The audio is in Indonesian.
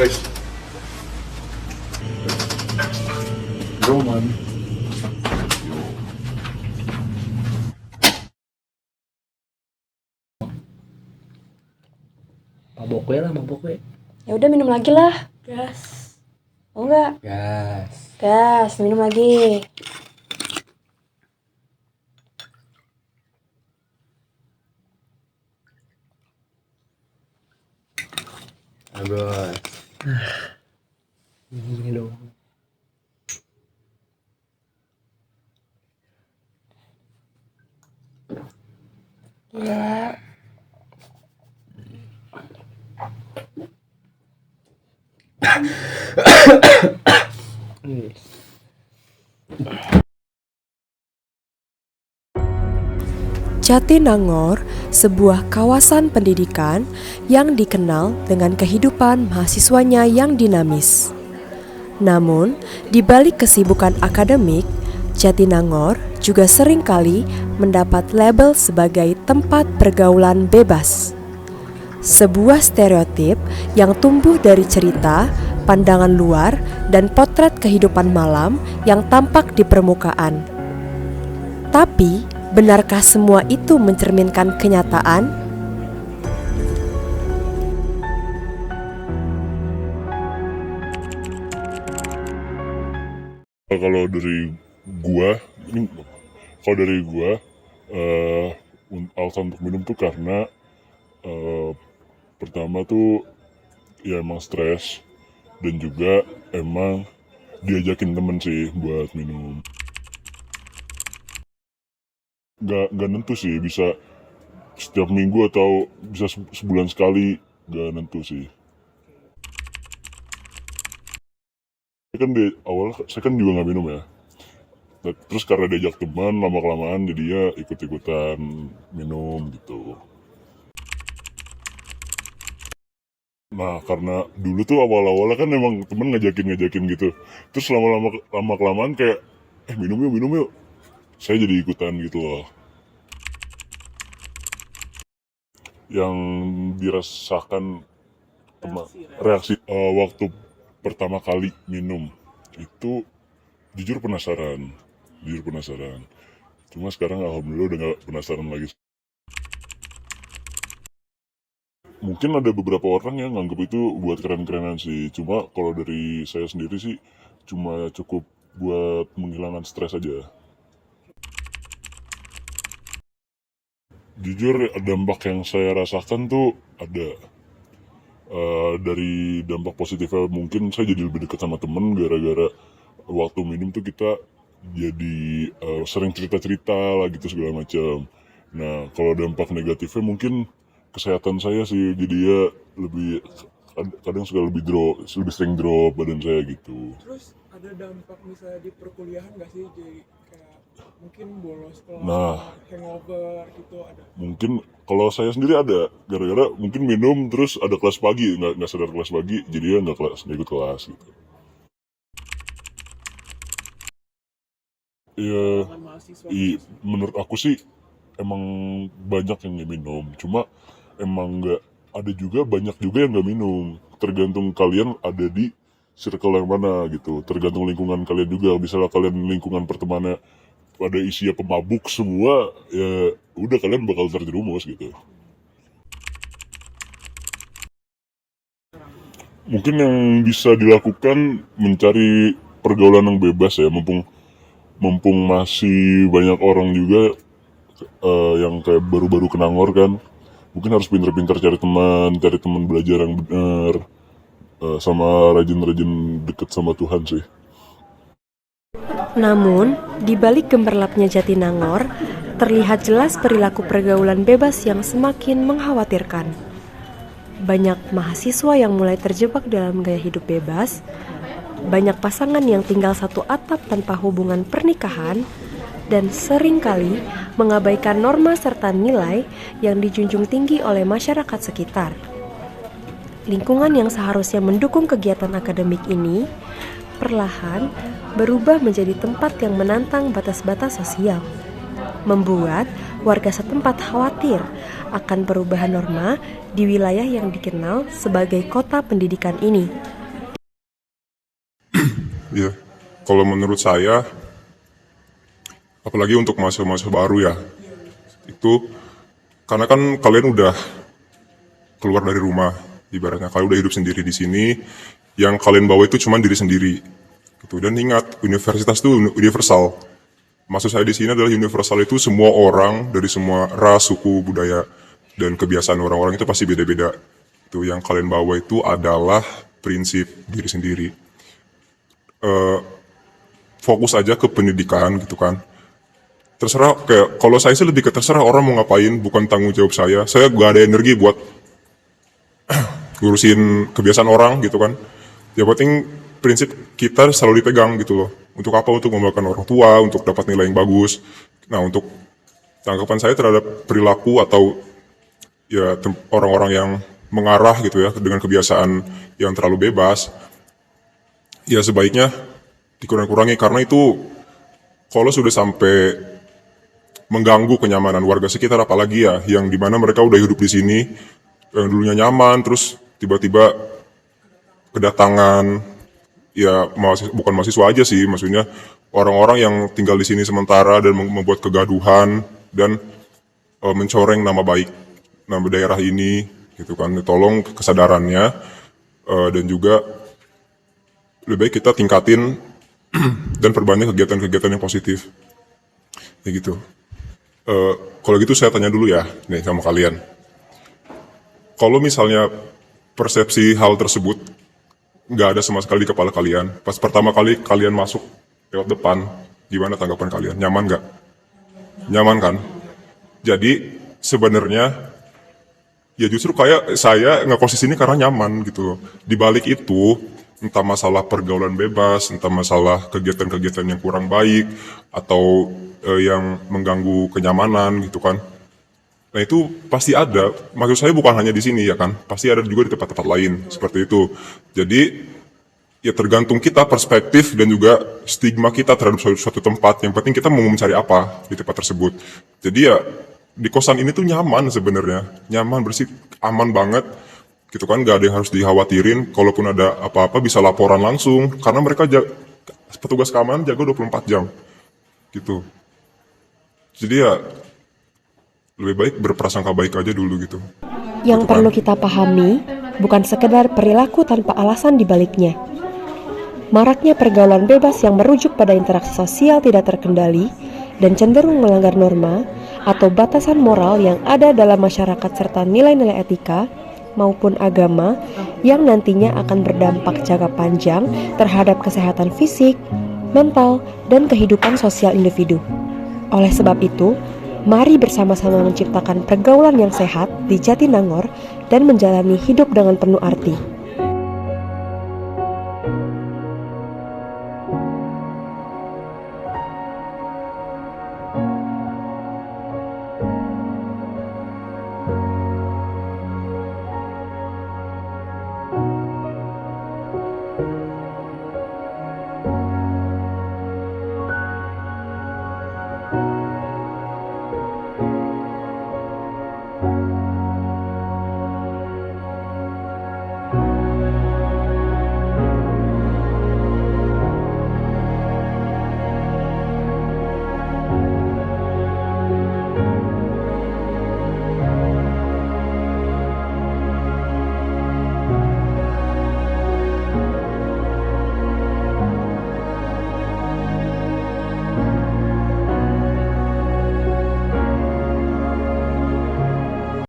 guys. Roman. Mabok we lah, mabok we. Ya udah minum lagi lah. Gas. Oh enggak? Gas. Gas, minum lagi. Bagus. Gini dong. Gila. Jatinangor, sebuah kawasan pendidikan yang dikenal dengan kehidupan mahasiswanya yang dinamis. Namun, di balik kesibukan akademik, Jatinangor juga seringkali mendapat label sebagai tempat pergaulan bebas. Sebuah stereotip yang tumbuh dari cerita, pandangan luar, dan potret kehidupan malam yang tampak di permukaan. Tapi, benarkah semua itu mencerminkan kenyataan? Kalau dari gua, ini kalau dari gua, alasan untuk minum tuh karena pertama tuh ya emang stres, dan juga emang diajakin temen sih buat minum. Gak nentu sih, bisa setiap minggu atau bisa sebulan sekali, gak nentu sih. Kan di awal saya kan juga nggak minum ya. Terus karena diajak teman, lama-kelamaan jadi ya ikut-ikutan minum gitu. Nah karena dulu tuh awal-awalnya kan emang temen ngajakin gitu. Terus lama-kelamaan kayak minum yuk. Saya jadi ikutan gitu loh. Yang dirasakan reaksi waktu pertama kali minum itu jujur penasaran. Cuma sekarang alhamdulillah udah gak penasaran lagi. Mungkin ada beberapa orang yang nganggap itu buat keren-kerenan sih. Cuma kalau dari saya sendiri sih cuma cukup buat menghilangkan stres aja. Jujur dampak yang saya rasakan tuh ada. Dari dampak positifnya mungkin saya jadi lebih dekat sama temen gara-gara waktu minum tuh kita jadi sering cerita-cerita lah gitu segala macam. Nah kalau dampak negatifnya mungkin kesehatan saya sih, jadi ya lebih kadang suka lebih sering drop badan saya gitu. Terus ada dampak misalnya di perkuliahan nggak sih, jadi kayak mungkin bolos kelas, hangover gitu ada? Mungkin kalau saya sendiri ada, gara-gara mungkin minum terus ada kelas pagi, nggak sadar kelas pagi, jadi ya nggak ikut kelas gitu. Ya, menurut aku sih emang banyak yang nggak minum, cuma emang nggak ada juga banyak juga yang nggak minum. Tergantung kalian ada di circle yang mana gitu, tergantung lingkungan kalian juga. Misalnya kalian lingkungan pertemanan pada isinya pemabuk semua, ya udah kalian bakal terjerumus gitu. Mungkin yang bisa dilakukan mencari pergaulan yang bebas ya, mumpung masih banyak orang juga yang kayak baru-baru ke Nangor kan. Mungkin harus pintar-pintar cari teman belajar yang benar, sama rajin-rajin deket sama Tuhan sih. Namun, di balik gemerlapnya Jatinangor, terlihat jelas perilaku pergaulan bebas yang semakin mengkhawatirkan. Banyak mahasiswa yang mulai terjebak dalam gaya hidup bebas, banyak pasangan yang tinggal satu atap tanpa hubungan pernikahan, dan seringkali mengabaikan norma serta nilai yang dijunjung tinggi oleh masyarakat sekitar. Lingkungan yang seharusnya mendukung kegiatan akademik ini perlahan berubah menjadi tempat yang menantang batas-batas sosial, membuat warga setempat khawatir akan perubahan norma di wilayah yang dikenal sebagai kota pendidikan ini. Ya, kalau menurut saya, apalagi untuk mahasiswa-mahasiswa baru ya, itu karena kan kalian udah keluar dari rumah, ibaratnya kalian udah hidup sendiri di sini, yang kalian bawa itu cuma diri sendiri. Gitu. Dan ingat, universitas itu universal. Maksud saya di sini adalah universal itu semua orang dari semua ras, suku, budaya, dan kebiasaan orang-orang itu pasti beda-beda. Itu yang kalian bawa itu adalah prinsip diri sendiri. Fokus aja ke pendidikan gitu kan. Terserah, kayak kalau saya sih lebih ke terserah orang mau ngapain, bukan tanggung jawab saya. Saya gak ada energi buat ngurusin kebiasaan orang gitu kan. Yang penting prinsip kita selalu dipegang gitu loh. Untuk apa? Untuk membanggakan orang tua, untuk dapat nilai yang bagus. Nah, untuk tanggapan saya terhadap perilaku atau ya orang-orang yang mengarah gitu ya dengan kebiasaan yang terlalu bebas, ya sebaiknya dikurang-kurangi, karena itu kalau sudah sampai mengganggu kenyamanan warga sekitar, apalagi ya yang dimana mereka udah hidup di sini, yang dulunya nyaman, terus tiba-tiba kedatangan, ya bukan mahasiswa aja sih, maksudnya orang-orang yang tinggal di sini sementara dan membuat kegaduhan dan mencoreng nama baik nama daerah ini gitu kan. Tolong kesadarannya, dan juga lebih baik kita tingkatin dan perbanyak kegiatan-kegiatan yang positif ya gitu. Kalau gitu saya tanya dulu ya nih sama kalian, kalau misalnya persepsi hal tersebut nggak ada sama sekali di kepala kalian, pas pertama kali kalian masuk lewat depan, gimana tanggapan kalian? Nyaman nggak? Nyaman kan? Jadi sebenarnya ya justru kayak saya ngekos di sini karena nyaman gitu loh. Di balik itu, entah masalah pergaulan bebas, entah masalah kegiatan-kegiatan yang kurang baik, atau yang mengganggu kenyamanan gitu kan. Nah itu pasti ada, maksud saya bukan hanya di sini ya kan, pasti ada juga di tempat-tempat lain, seperti itu. Jadi ya tergantung kita perspektif dan juga stigma kita terhadap suatu tempat, yang penting kita mau mencari apa di tempat tersebut. Jadi ya di kosan ini tuh nyaman sebenarnya, nyaman, bersih, aman banget gitu kan, gak ada yang harus dikhawatirin. Kalaupun ada apa-apa bisa laporan langsung, karena mereka petugas keamanan jaga 24 jam gitu. Jadi ya lebih baik berprasangka baik aja dulu gitu. Yang perlu kita pahami bukan sekedar perilaku tanpa alasan di baliknya. Maraknya pergaulan bebas yang merujuk pada interaksi sosial tidak terkendali dan cenderung melanggar norma atau batasan moral yang ada dalam masyarakat serta nilai-nilai etika maupun agama yang nantinya akan berdampak jangka panjang terhadap kesehatan fisik, mental, dan kehidupan sosial individu. Oleh sebab itu, mari bersama-sama menciptakan pergaulan yang sehat di Jatinangor dan menjalani hidup dengan penuh arti.